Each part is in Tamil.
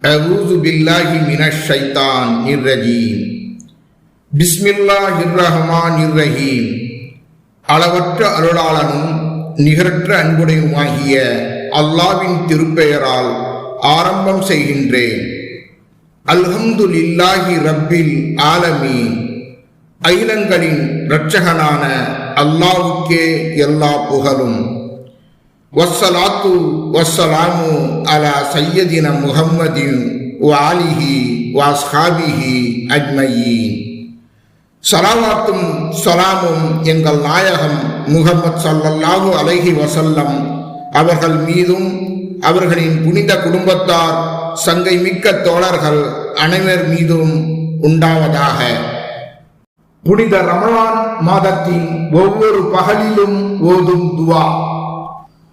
அஊது பில்லாஹி மினஷ் ஷைத்தானிர் ரஜீம். பிஸ்மில்லாஹிர் ரஹ்மானிர் ரஹீம். அளவற்ற அருளாளனும் நிகரற்ற அன்புடையுமாகிய அல்லாஹ்வின் திருப்பெயரால் ஆரம்பம் செய்கின்றேன். அல்ஹம்துலில்லாஹி ரப்பில் ஆலமீன். அகிலங்களின் இரட்சகனான அல்லாஹ்வுக்கே எல்லா புகழும். வஸ்ஸலாத்து வஸ்ஸலாமு அலா சய்யதினா முஹம்மதின் வ ஆலிஹி வ அஸ்ஹாபிஹி அஜ்மயீன். ஸலவாத்தும் ஸலாமும் எங்கள் நாயகம் முஹம்மது ஸல்லல்லாஹு அலைஹி வஸல்லம் அவர்கள் மீதும் அவர்களின் புனித குடும்பத்தார் சங்கை மிக்க தோழர்கள் அனைவர் மீதும் உண்டாவதாக. புனித ரமலான் மாதத்தின் ஒவ்வொரு பகலிலும் ஓதும் துவா.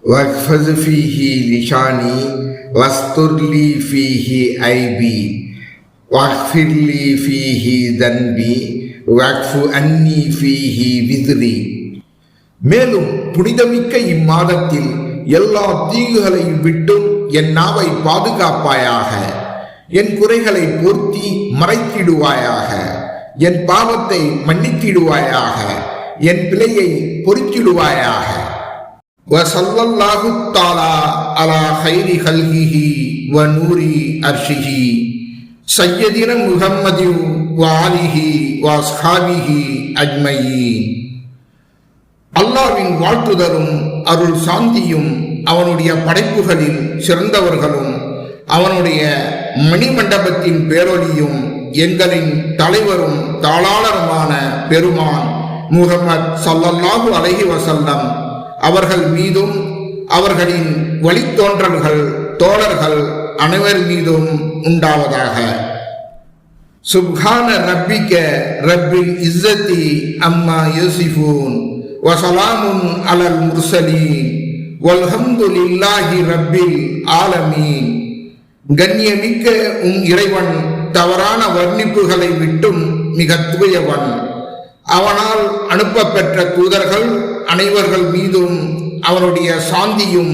வக்ஃபஸ் ஃபீஹி லிஷானி வஸ்துர்லி ஃபீஹி ஐபி வக்ஃபிர்லி ஃபீஹி தன்பி வக்ஃபு அன்னி ஃபீஹி வித்ரி. மேலும் புனிதமிக்க இம்மாதத்தில் எல்லா தீங்குகளையும் விட்டும் என் நாவை பாதுகாப்பாயாக, என் குறைகளை போர்த்தி மறைத்திடுவாயாக, என் பாவத்தை மன்னித்திடுவாயாக, என் பிழையை பொறுத்திடுவாயாக. வஸல்லல்லாஹு தஆலா அலா கைரி கல்கிஹி வ நூரி அர்ஷிஹி சய்யதினா முஹம்மதின் வ ஆலிஹி வ அஸ்ஹாபிஹி அஜ்மயீன். அல்லாஹ்வின் வாழ்த்துதலும் அருள் சாந்தியும் அவனுடைய படைப்புகளில் சிறந்தவர்களும் அவனுடைய மணிமண்டபத்தின் பேரொலியும் எங்களின் தலைவரும் தாளாளருமான பெருமான் முஹம்மது ஸல்லல்லாஹு அலைஹி வஸல்லம் அவர்கள் மீதும் அவர்களின் வழித்தோன்றல்கள் தோழர்கள் அனைவர் மீதும் உண்டாவதாக. சுப்ஹான ரப்பிக ரப்பில் இஸ்ஸத்தி அம்மா யசிஃபூன் வஸலாமுன் அலல் முர்ஸலீன் வல்ஹம்துலில்லாஹி ரப்பில் ஆலமீன். கண்ணியமிக்க இறைவன் தவறான வர்ணிப்புகளை விட்டும் மிக தூயவன். அவனால் அனுப்பப்பெற்ற தூதர்கள் அனைவர்கள் மீதும் அவனுடைய சாந்தியும்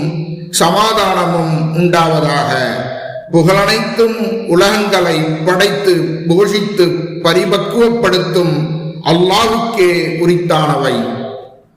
சமாதானமும் உண்டாவதாக. புகழனைத்தும் உலகங்களை படைத்து போஷித்து பரிபக்குவப்படுத்தும் அல்லாஹ்வுக்கே உரித்தானவை.